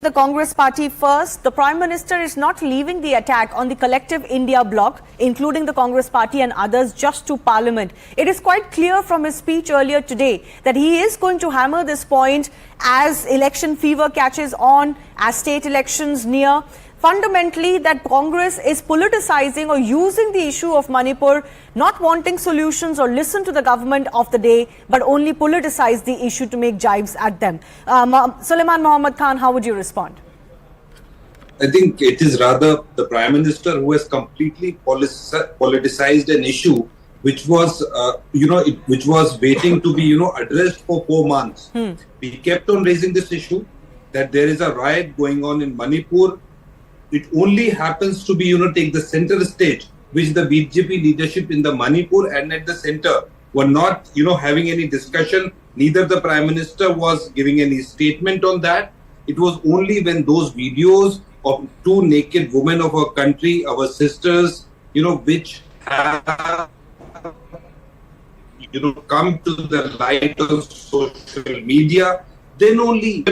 The Congress party first. The Prime Minister is not leaving the attack on the collective India bloc, including the Congress party and others, just to Parliament. It is quite clear from his speech earlier today that he is going to hammer this point as election fever catches on, as state elections near. Fundamentally, that Congress is politicizing or using the issue of Manipur, not wanting solutions or listen to the government of the day, but only politicize the issue to make jibes at them. Sulaiman Muhammad Khan, how would you respond? I think it is rather the Prime Minister who has completely politicized an issue which was, which was waiting to be, addressed for 4 months. We kept on raising this issue that there is a riot going on in Manipur. It only happens to be, take the center stage, which the BJP leadership in the Manipur and at the center were not, having any discussion. Neither the Prime Minister was giving any statement on that. It was only when those videos of two naked women of our country, our sisters, which have, come to the light of social media, then only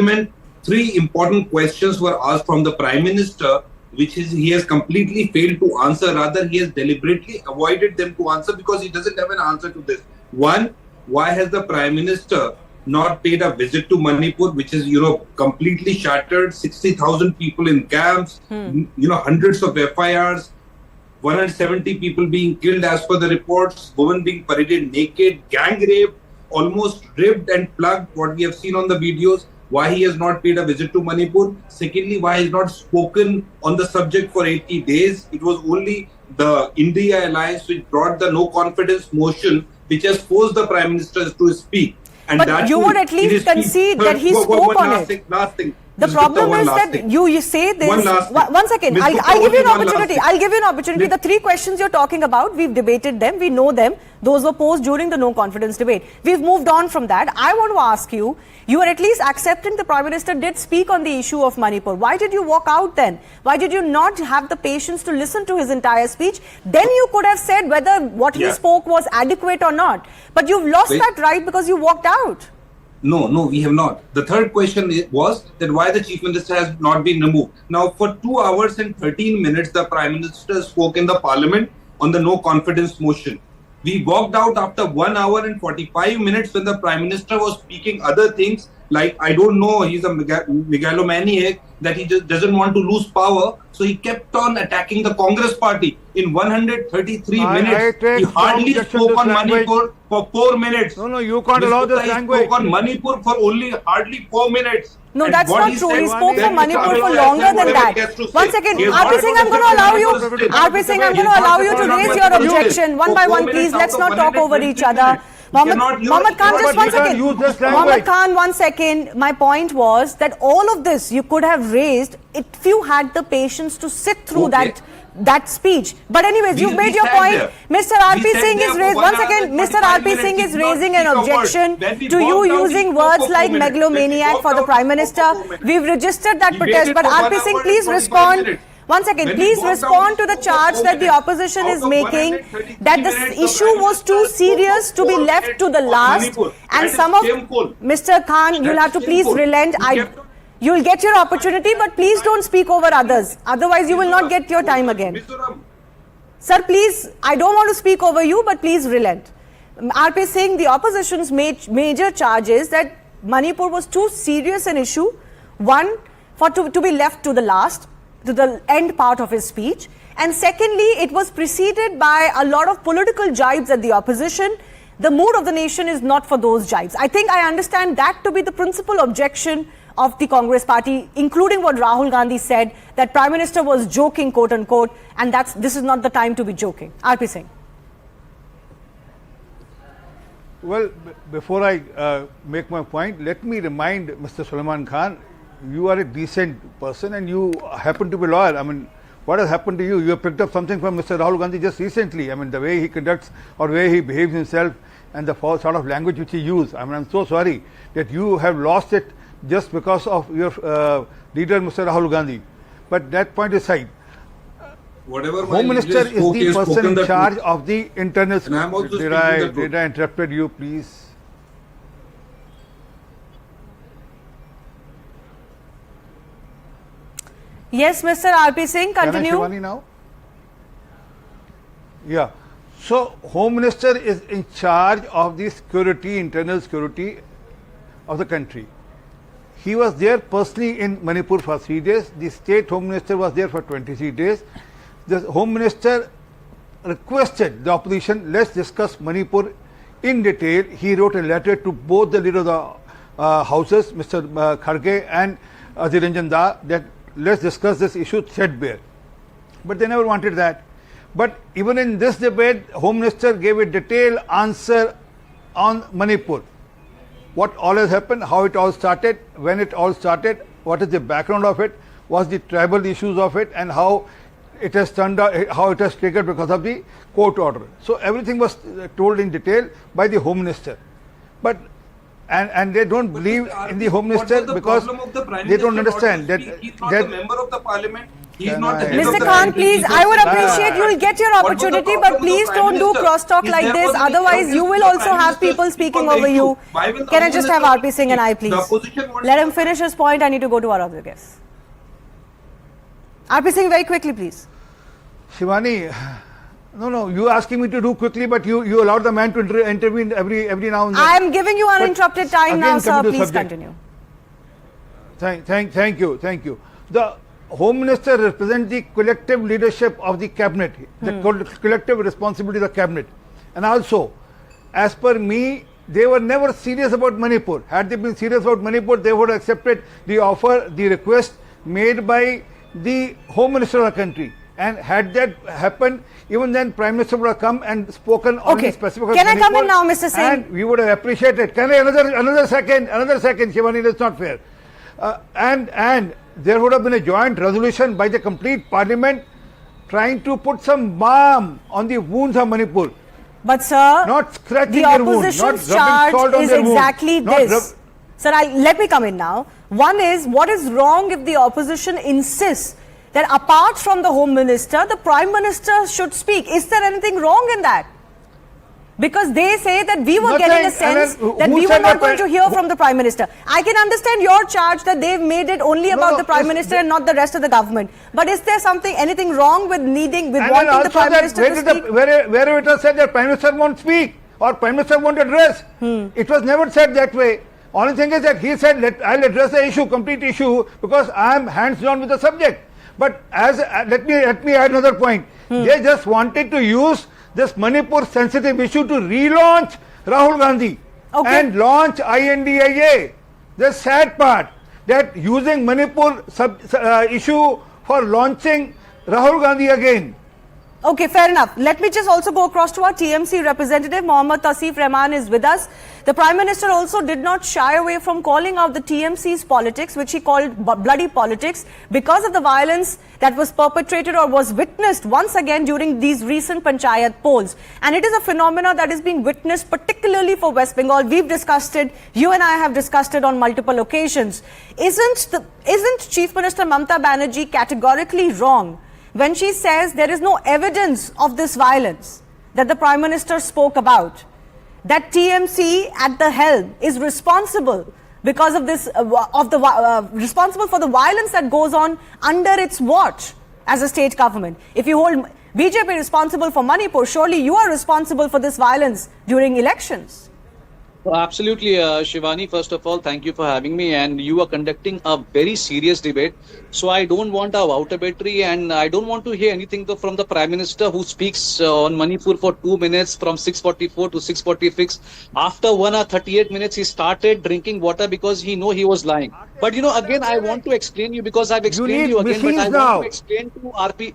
three important questions were asked from the Prime Minister, which he has completely failed to answer. Rather, he has deliberately avoided them to answer because he doesn't have an answer to this. One, why has the Prime Minister not paid a visit to Manipur, which is, completely shattered, 60,000 people in camps, hundreds of FIRs, 170 people being killed as per the reports, women being paraded naked, gang rape, almost ripped and plugged, what we have seen on the videos. Why he has not paid a visit to Manipur. Secondly, why he has not spoken on the subject for 80 days. It was only the India alliance which brought the no confidence motion, which has forced the Prime Minister to speak. And but that you would at least concede that he spoke on it. Last thing. The problem is that you say this. One second. I'll give you an opportunity. I'll give you an opportunity. The three questions you're talking about, we've debated them. We know them. Those were posed during the no confidence debate. We've moved on from that. I want to ask you, you are at least accepting the Prime Minister did speak on the issue of Manipur. Why did you walk out then? Why did you not have the patience to listen to his entire speech? Then you could have said whether what he spoke was adequate or not. But you've lost that right because you walked out. No, we have not. The third question was that why the Chief Minister has not been removed. Now, for 2 hours and 13 minutes, the Prime Minister spoke in the Parliament on the no confidence motion. We walked out after 1 hour and 45 minutes when the Prime Minister was speaking other things like, I don't know, he's a megalomaniac, that he just doesn't want to lose power. So he kept on attacking the Congress party. In 133 minutes, he hardly spoke on Manipur for 4 minutes. No, you can't allow this language. He spoke on Manipur for only hardly 4 minutes. No, and that's not true. He spoke for Manipur for longer than that. One second. RP Singh, I'm going to allow you. RP Singh, I'm going to allow you to raise your objection. One by one, please. Let's not talk over each other. Mohammed Khan, just 1 second. Mohammed Khan, 1 second. My point was that all of this you could have raised if you had the patience to sit through that speech. But anyways, you've made your point. Mr. RP Singh is raising, 1 second, Mr. RP Singh is raising an objection to you using words like megalomaniac for the Prime Minister. We've registered that protest, but RP Singh, please respond. 1 second, please respond to the charge that the opposition is making that this issue was too serious to be left to the last. And some of, Mr. Khan, you'll have to please relent. You'll get your opportunity, but please don't speak over others. Otherwise, you will not get your time again. Sir, please, I don't want to speak over you, but please relent. RP Singh, the opposition's major charge is that Manipur was too serious an issue, one, to be left to the last, to the end part of his speech. And secondly, it was preceded by a lot of political jibes at the opposition. The mood of the nation is not for those jibes. I think I understand that to be the principal objection of the Congress party, including what Rahul Gandhi said, that Prime Minister was joking, quote unquote, and this is not the time to be joking. RP Singh. Well, before I make my point, let me remind Mr. Sulaiman Khan, you are a decent person and you happen to be loyal. I mean, what has happened to you? You have picked up something from Mr. Rahul Gandhi just recently. I mean, the way he conducts or the way he behaves himself and the sort of language which he uses. I mean, I'm so sorry that you have lost it just because of your leader, Mr. Rahul Gandhi. But that point aside, Home Minister is the person in charge of the internal. Did I interrupted you, please? Yes, Mr. RP Singh, continue. Can I, Shivani, now? Yeah. So, Home Minister is in charge of the security, internal security of the country. He was there personally in Manipur for 3 days. The State Home Minister was there for 23 days. The Home Minister requested the opposition, let's discuss Manipur in detail. He wrote a letter to both the leaders of the houses, Mr. Kharge and Azir Ranjan Da, that let's discuss this issue threadbare. But they never wanted that. But even in this debate, Home Minister gave a detailed answer on Manipur. What all has happened, how it all started, when it all started, what is the background of it, what's the tribal issues of it, and how it has turned out, how it has triggered because of the court order. So everything was told in detail by the Home Minister. But and they don't believe in the Home Minister because they don't understand that he's not a member of the parliament. He's not the head Mr. of the Khan, country. please, I would appreciate you will get your What was the opportunity, problem but with the please Prime don't do Minister? crosstalk Is like there this. was an Otherwise, issue you with will the also Prime have Minister people speaking for the over you. issue. Why will the Can I Home just have Minister RP Singh and I, speak? please? The opposition wants Let to- him finish his point. I need to go to our other guests. RP Singh, very quickly, please. Shivani, no, you asking me to do quickly, but you allowed the man to intervene every now and then. I am giving you uninterrupted time again, now, sir. coming to Please subject. continue. Thank you. The Home Minister represents the collective leadership of the cabinet, the collective responsibility of the cabinet. And also, as per me, they were never serious about Manipur. Had they been serious about Manipur, they would have accepted the offer, the request made by the Home Minister of the country. And had that happened, even then Prime Minister would have come and spoken on Okay. the specific. Can I come in now, Mr. Singh? And we would have appreciated. Can I another second, Shivani? That's not fair. And there would have been a joint resolution by the complete parliament trying to put some balm on the wounds of Manipur. But, sir, Not scratching the their wounds, not opposition's rubbing charge salt on is their wounds, exactly not this. Sir, let me come in now. One is, what is wrong if the opposition insists that apart from the Home Minister, the Prime Minister should speak? Is there anything wrong in that? Because they say that we were getting a sense that we were not going to hear from the Prime Minister. I can understand your charge that they've made it only about the Prime Minister and not the rest of the government. But is there anything wrong with wanting the Prime Minister to speak? Wherever it was said that Prime Minister won't speak or Prime Minister won't address, it was never said that way. Only thing is that he said, I'll address the issue, complete issue, because I'm hands-on with the subject. But let me add another point. They just wanted to use this Manipur sensitive issue to relaunch Rahul Gandhi and launch INDIA. The sad part that using Manipur issue for launching Rahul Gandhi again. Okay, fair enough. Let me just also go across to our TMC representative. Mohammad Tasif Rahman is with us. The Prime Minister also did not shy away from calling out the TMC's politics, which he called bloody politics, because of the violence that was perpetrated or was witnessed once again during these recent Panchayat polls. And it is a phenomena that is being witnessed particularly for West Bengal. We've discussed it. You and I have discussed it on multiple occasions. Isn't Chief Minister Mamata Banerjee categorically wrong when she says there is no evidence of this violence that the Prime Minister spoke about, that TMC at the helm is responsible because of this, responsible for the violence that goes on under its watch as a state government? If you hold BJP responsible for Manipur, surely you are responsible for this violence during elections. Absolutely, Shivani. First of all, thank you for having me. And you are conducting a very serious debate. So I don't want a voutabatory, and I don't want to hear anything from the Prime Minister who speaks on Manipur for 2 minutes from 6:44 to 6:46. After 1 hour 38 minutes, he started drinking water because he knew he was lying. But again, I want to explain you because I've explained you again, but I want to explain to RP.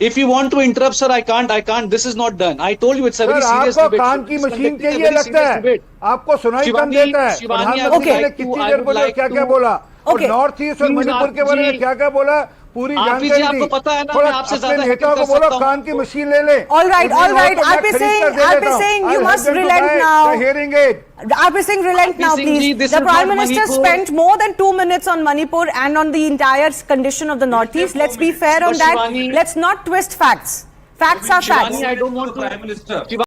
If you want to interrupt, sir, I can't. This is not done. I told you it's a very serious debate. कान की machine चाहिए लगता है, आपको सुनाई कम देता है। प्रधानमंत्री ने कितनी देर बोला, क्या बोला, और नॉर्थ ईस्ट और मणिपुर के बारे में क्या बोला, पूरी जानकारी आपको पता है ना, थोड़ा मैं आपसे अपने ज्यादा नेताओं को बोलो कान की मशीन ले ले। All right. RP Singh, you must relent now. Hearing it. RP Singh, relent now, please. The Prime Minister spent more than 2 minutes on Manipur and on the entire condition of the Northeast. Let's be fair on that. Let's not twist facts. Facts are facts. I don't want to. Prime Minister.